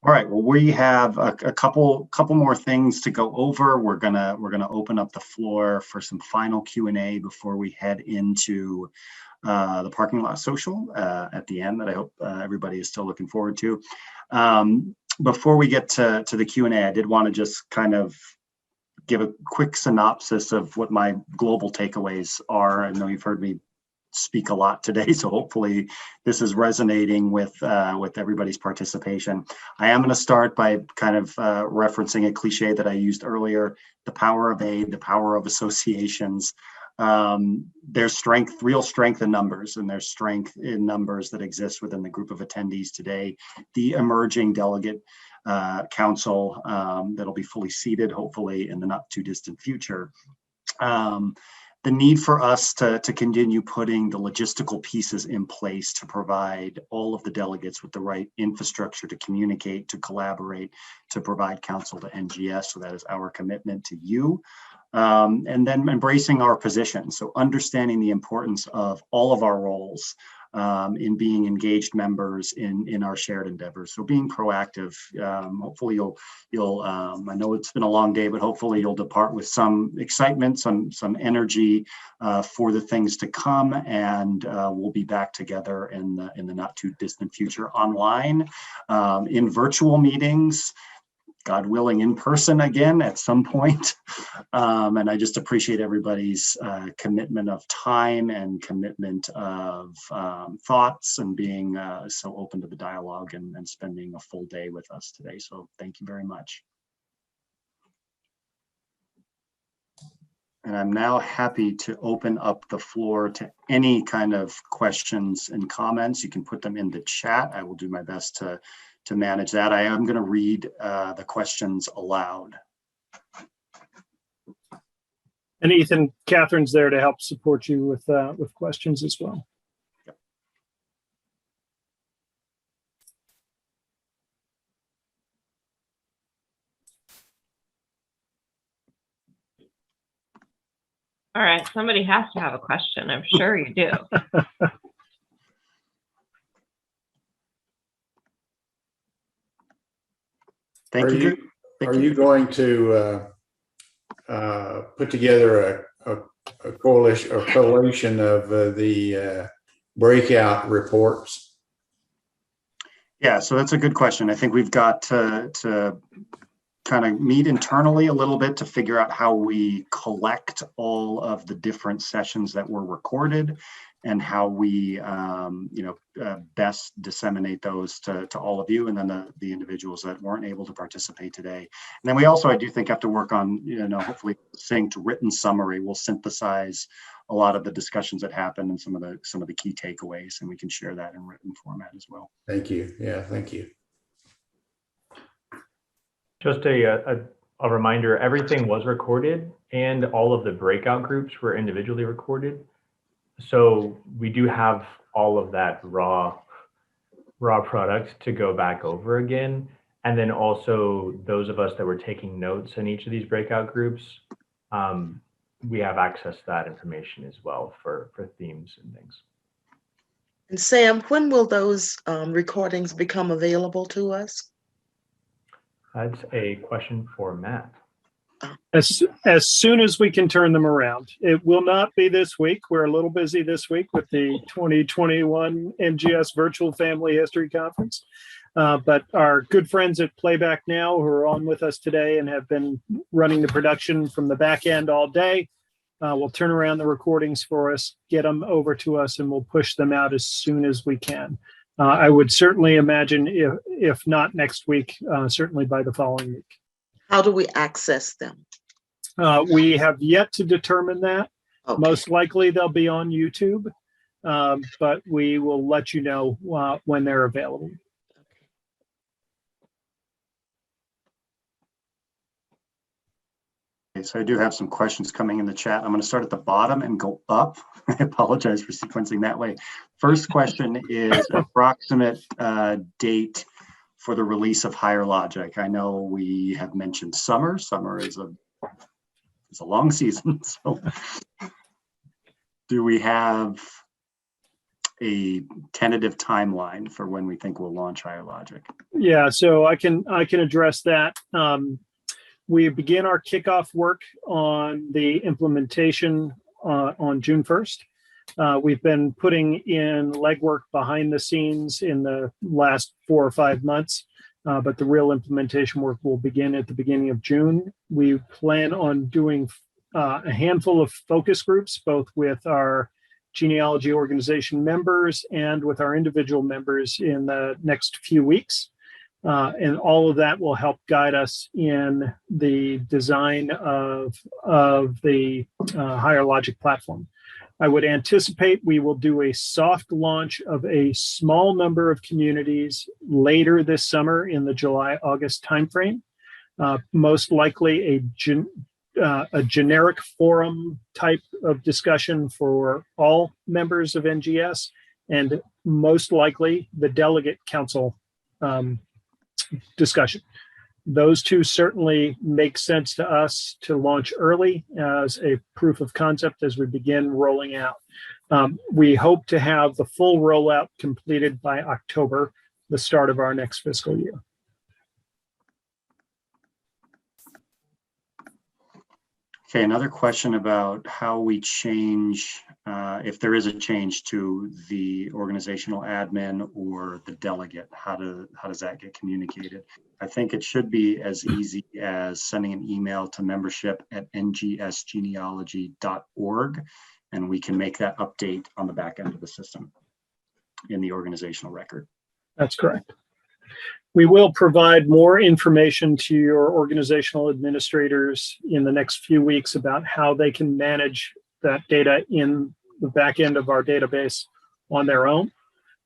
All right. Well, we have a couple more things to go over. We're gonna open up the floor for some final Q&A before we head into the parking lot social at the end that I hope everybody is still looking forward to. Before we get to the Q&A, I did want to just kind of give a quick synopsis of what my global takeaways are. I know you've heard me speak a lot today, so hopefully this is resonating with everybody's participation. I am going to start by kind of referencing a cliche that I used earlier: the power of aid, the power of associations. There's strength, real strength in numbers, and there's strength in numbers that exist within the group of attendees today. The emerging delegate council that'll be fully seated, hopefully in the not too distant future. The need for us to continue putting the logistical pieces in place to provide all of the delegates with the right infrastructure to communicate, to collaborate, to provide counsel to NGS. So that is our commitment to you. And then embracing our position. So understanding the importance of all of our roles in being engaged members in our shared endeavors. So being proactive. Hopefully you'll I know it's been a long day, but hopefully you'll depart with some excitement, some energy for the things to come, and we'll be back together in the not too distant future online, in virtual meetings, God willing, in person again at some point. And I just appreciate everybody's commitment of time and commitment of thoughts and being so open to the dialogue and spending a full day with us today. So thank you very much. And I'm now happy to open up the floor to any kind of questions and comments. You can put them in the chat. I will do my best to manage that. I am going to read the questions aloud. And Ethan, Catherine's there to help support you with questions as well. Yep. All right, somebody has to have a question. I'm sure you do. Thank you. Are you going to put together a collation of the breakout reports? Yeah, so that's a good question. I think we've got to kind of meet internally a little bit to figure out how we collect all of the different sessions that were recorded and how we best disseminate those to all of you, and then the individuals that weren't able to participate today. And then we also, I do think, have to work on, hopefully synced written summary. We'll synthesize a lot of the discussions that happened and some of the key takeaways, and we can share that in written format as well. Thank you. Yeah, thank you. Just a reminder, everything was recorded and all of the breakout groups were individually recorded. So we do have all of that raw product to go back over again. And then also those of us that were taking notes in each of these breakout groups, we have access to that information as well for themes and things. And Sam, when will those recordings become available to us? That's a question for Matt. As soon as we can turn them around. It will not be this week. We're a little busy this week with the 2021 NGS Virtual Family History Conference. But our good friends at Playback Now, who are on with us today and have been running the production from the back end all day, will turn around the recordings for us, get them over to us, and we'll push them out as soon as we can. I would certainly imagine, if not next week, certainly by the following week. How do we access them? We have yet to determine that. Okay. Most likely they'll be on YouTube, but we will let you know when they're available. Okay, so I do have some questions coming in the chat. I'm going to start at the bottom and go up. I apologize for sequencing that way. First question is approximate date for the release of Higher Logic. I know we have mentioned summer. Summer is a long season. So do we have a tentative timeline for when we think we'll launch Higher Logic? Yeah, so I can address that. We begin our kickoff work on the implementation on June 1st. We've been putting in legwork behind the scenes in the last 4 or 5 months, but the real implementation work will begin at the beginning of June. We plan on doing a handful of focus groups, both with our genealogy organization members and with our individual members in the next few weeks. And all of that will help guide us in the design of the Higher Logic platform. I would anticipate we will do a soft launch of a small number of communities later this summer in the July-August timeframe. Most likely a generic forum type of discussion for all members of NGS, and most likely the delegate council discussion. Those two certainly make sense to us to launch early as a proof of concept as we begin rolling out. We hope to have the full rollout completed by October, the start of our next fiscal year. Okay, another question about how we change, if there is a change to the organizational admin or the delegate, how does that get communicated? I think it should be as easy as sending an email to membership@ngsgenealogy.org, and we can make that update on the back end of the system in the organizational record. That's correct. We will provide more information to your organizational administrators in the next few weeks about how they can manage that data in the back end of our database on their own.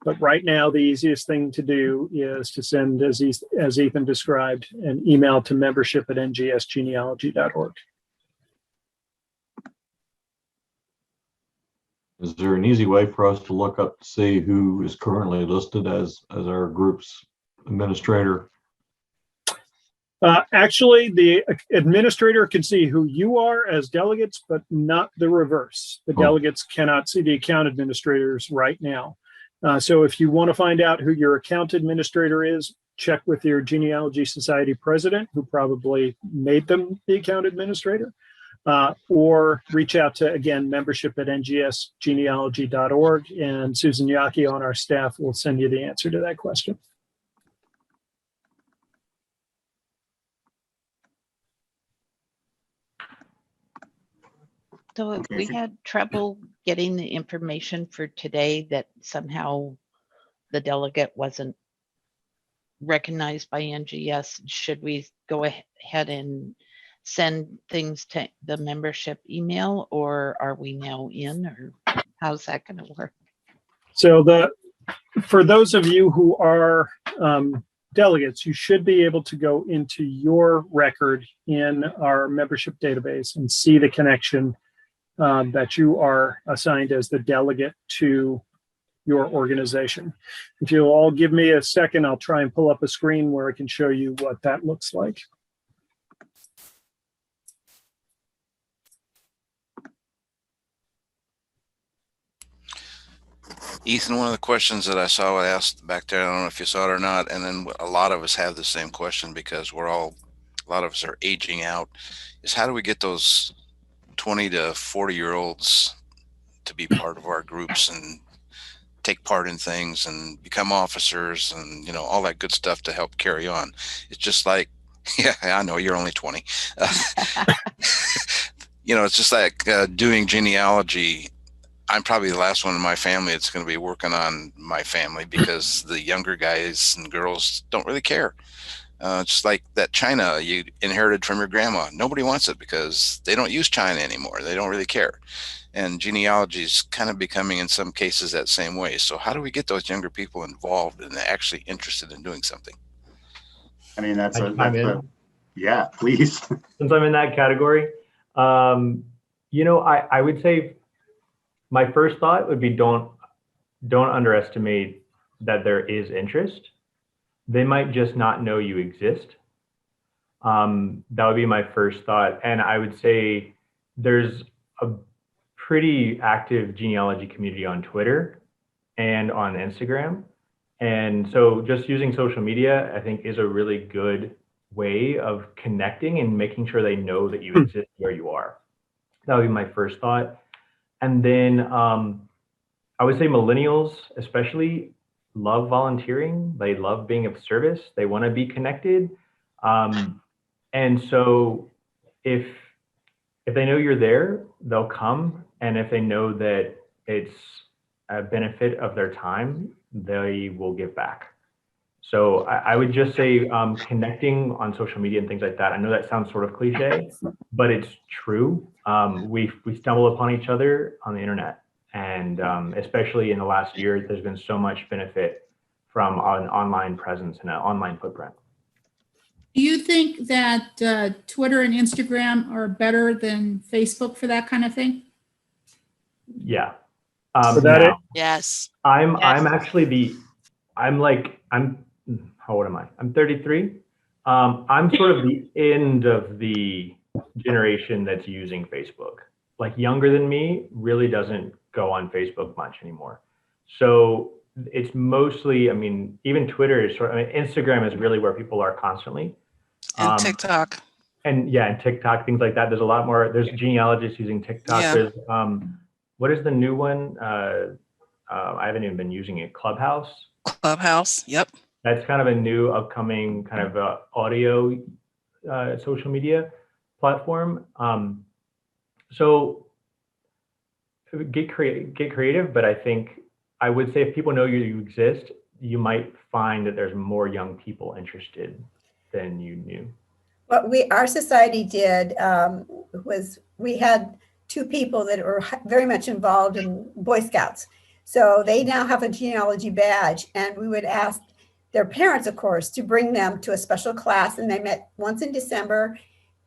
But right now, the easiest thing to do is to send, as Ethan described, an email to membership@ngsgenealogy.org. Is there an easy way for us to look up to see who is currently listed as our group's administrator? Actually, the administrator can see who you are as delegates, but not the reverse. The delegates cannot see the account administrators right now. So if you want to find out who your account administrator is, check with your Genealogy Society president, who probably made them the account administrator, or reach out to, again, membership@ngsgenealogy.org, and Susan Yaki on our staff will send you the answer to that question. So Okay. we had trouble getting the information for today that somehow the delegate wasn't recognized by NGS. Should we go ahead and send things to the membership email, or are we now in, or how's that going to work? So for those of you who are delegates, you should be able to go into your record in our membership database and see the connection that you are assigned as the delegate to your organization. If you'll all give me a second, I'll try and pull up a screen where I can show you what that looks like. Ethan, one of the questions that I saw asked back there, I don't know if you saw it or not, and then a lot of us have the same question because a lot of us are aging out, is how do we get those 20 to 40-year-olds to be part of our groups and take part in things and become officers and, you know, all that good stuff to help carry on. It's just like, yeah, I know you're only 20. You know, it's just like doing genealogy. I'm probably the last one in my family that's going to be working on my family because the younger guys and girls don't really care. Just like that china you inherited from your grandma. Nobody wants it because they don't use china anymore. They don't really care. And genealogy is kind of becoming, in some cases, that same way. So how do we get those younger people involved and actually interested in doing something? I mean, yeah, please. Since I'm in that category, you know, I would say my first thought would be don't underestimate that there is interest. They might just not know you exist. That would be my first thought. And I would say there's a pretty active genealogy community on Twitter. and on Instagram. And so just using social media, I think, is a really good way of connecting and making sure they know that you exist where you are. That would be my first thought. And then I would say millennials especially love volunteering. They love being of service. They want to be connected. And so if they know you're there, they'll come. And if they know that it's a benefit of their time, they will give back. So I would just say connecting on social media and things like that. I know that sounds sort of cliche, but it's true. We stumble upon each other on the internet. And especially in the last year, there's been so much benefit from an online presence and an online footprint. Do you think that Twitter and Instagram are better than Facebook for that kind of thing? Yeah. So that now, Yes. I'm actually how old am I? I'm 33. I'm sort of the end of the generation that's using Facebook. Like younger than me really doesn't go on Facebook much anymore. So it's mostly, I mean, even Twitter is Instagram is really where people are constantly. And TikTok. And yeah, and TikTok, things like that. There's a lot more, there's genealogists using TikTok. Yeah. There's, what is the new one? I haven't even been using it. Clubhouse. Clubhouse. Yep. That's kind of a new upcoming kind of audio social media platform. So get creative, but I think I would say if people know you exist, you might find that there's more young people interested than you knew. What our society did was we had two people that were very much involved in Boy Scouts. So they now have a genealogy badge, and we would ask their parents, of course, to bring them to a special class. And they met once in December,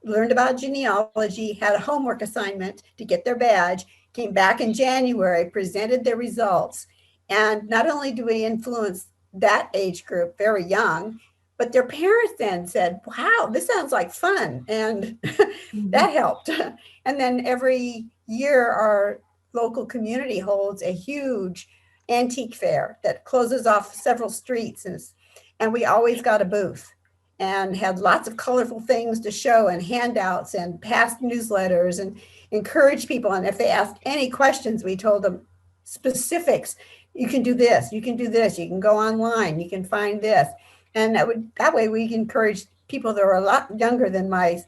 learned about genealogy, had a homework assignment to get their badge, came back in January, presented their results. And not only do we influence that age group, very young, but their parents then said, wow, this sounds like fun. And that helped. And then every year, our local community holds a huge antique fair that closes off several streets. And we always got a booth and had lots of colorful things to show and handouts and past newsletters and encourage people. And if they asked any questions, we told them specifics. You can do this, you can do this, you can go online, you can find this. And that way we encourage people that are a lot younger than my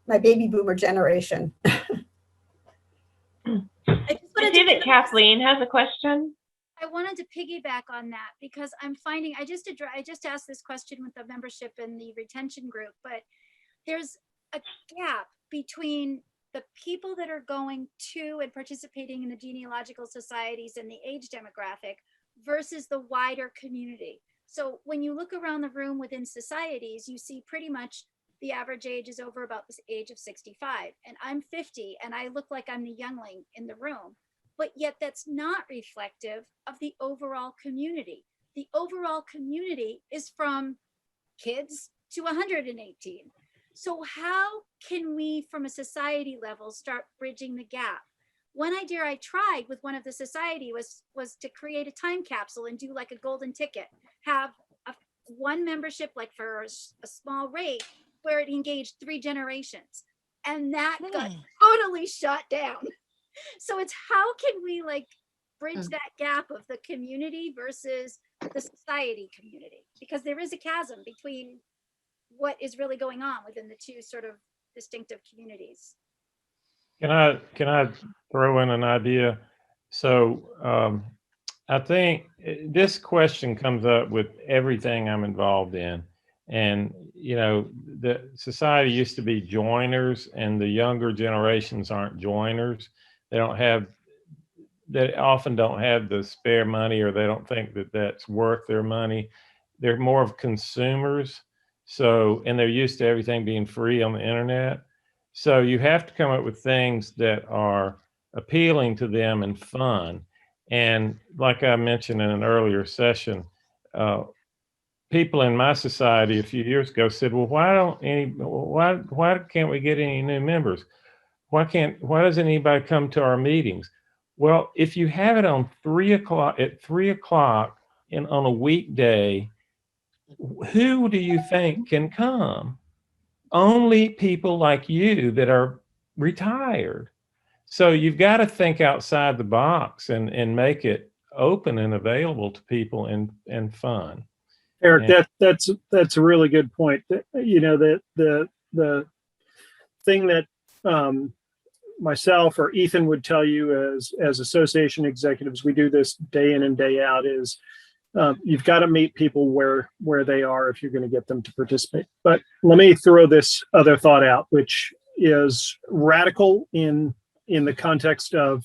baby boomer generation. I see that Kathleen has a question. I wanted to piggyback on that because I'm finding, I just asked this question with the membership and the retention group, but there's a gap between the people that are going to and participating in the genealogical societies and the age demographic versus the wider community. So when you look around the room within societies, you see pretty much the average age is over about the age of 65. And I'm 50 and I look like I'm the youngling in the room. But yet that's not reflective of the overall community. The overall community is from kids to 118. So how can we, from a society level, start bridging the gap? One idea I tried with one of the society was to create a time capsule and do like a golden ticket, have one membership like for a small rate where it engaged 3 generations. And that got totally shut down. So it's how can we like bridge that gap of the community versus the society community? Because there is a chasm between what is really going on within the two sort of distinctive communities. Can I throw in an idea? So I think this question comes up with everything I'm involved in. And, you know, the society used to be joiners and the younger generations aren't joiners. They often don't have the spare money, or they don't think that that's worth their money. They're more of consumers. So, and they're used to everything being free on the internet. So you have to come up with things that are appealing to them and fun. And like I mentioned in an earlier session, people in my society a few years ago said, well, why can't we get any new members? Why doesn't anybody come to our meetings? Well, if you have it on 3 o'clock at 3 o'clock on a weekday, who do you think can come? Only people like you that are retired. So you've got to think outside the box and make it open and available to people and fun. Eric, And- that's a really good point. You know, the thing that myself or Ethan would tell you as association executives, we do this day in and day out, is you've got to meet people where they are if you're going to get them to participate. But let me throw this other thought out, which is radical in the context of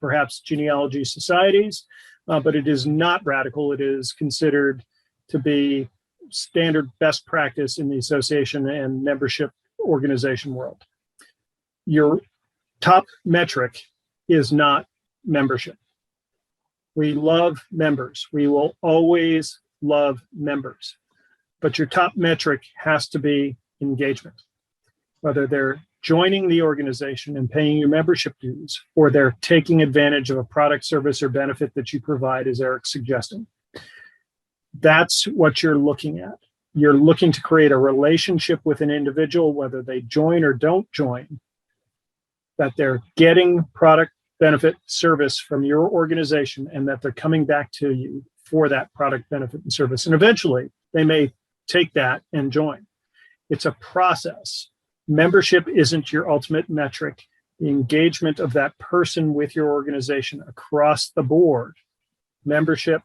perhaps genealogy societies, but it is not radical. It is considered to be standard best practice in the association and membership organization world. Your top metric is not membership. We love members. We will always love members. But your top metric has to be engagement. Whether they're joining the organization and paying your membership dues, or they're taking advantage of a product, service, or benefit that you provide, as Eric's suggesting. That's what you're looking at. You're looking to create a relationship with an individual, whether they join or don't join, that they're getting product, benefit, service from your organization, and that they're coming back to you for that product, benefit, and service. And eventually they may take that and join. It's a process. Membership isn't your ultimate metric. The engagement of that person with your organization across the board, membership,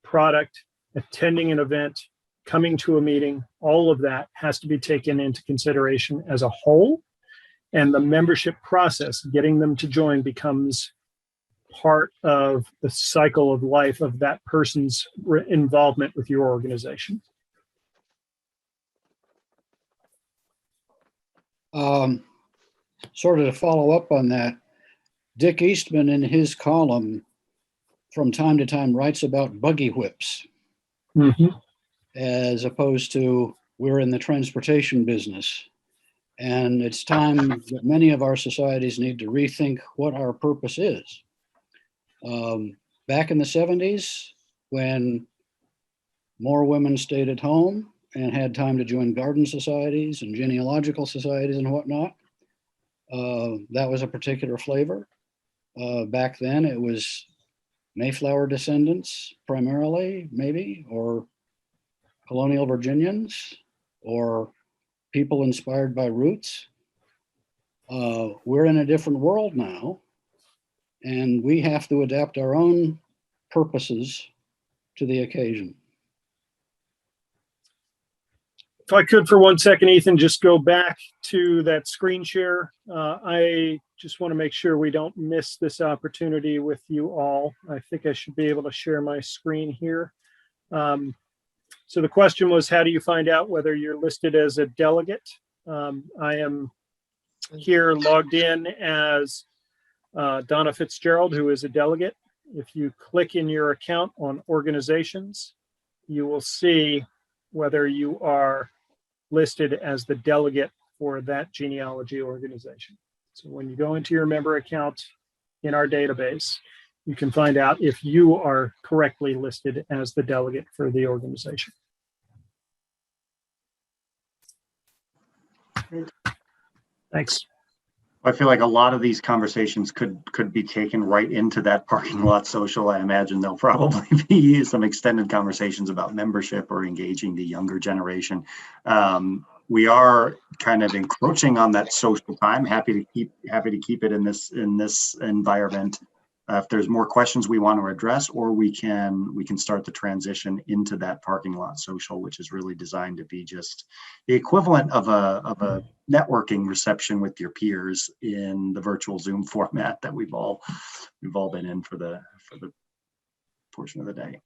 product, attending an event, coming to a meeting, all of that has to be taken into consideration as a whole. And the membership process, getting them to join, becomes part of the cycle of life of that person's involvement with your organization. Sort of to follow up on that, Dick Eastman in his column from time to time writes about buggy whips, as opposed to we're in the transportation business. And it's time that many of our societies need to rethink what our purpose is. Back in the 70s, when more women stayed at home and had time to join garden societies and genealogical societies and whatnot, that was a particular flavor. Back then, it was Mayflower descendants primarily, maybe, or colonial Virginians, or people inspired by roots. We're in a different world now, and we have to adapt our own purposes to the occasion. If I could for 1 second, Ethan, just go back to that screen share. I just want to make sure we don't miss this opportunity with you all. I think I should be able to share my screen here. So the question was, how do you find out whether you're listed as a delegate? I am here logged in as Donna Fitzgerald, who is a delegate. If you click in your account on organizations, you will see whether you are listed as the delegate for that genealogy organization. So when you go into your member account in our database, you can find out if you are correctly listed as the delegate for the organization. Thanks. I feel like a lot of these conversations could be taken right into that parking lot social. I imagine there'll probably be some extended conversations about membership or engaging the younger generation. We are kind of encroaching on that social time. Happy to keep it in this environment. If there's more questions we want to address, or we can start the transition into that parking lot social, which is really designed to be just the equivalent of a networking reception with your peers in the virtual Zoom format that we've all been in for the portion of the day.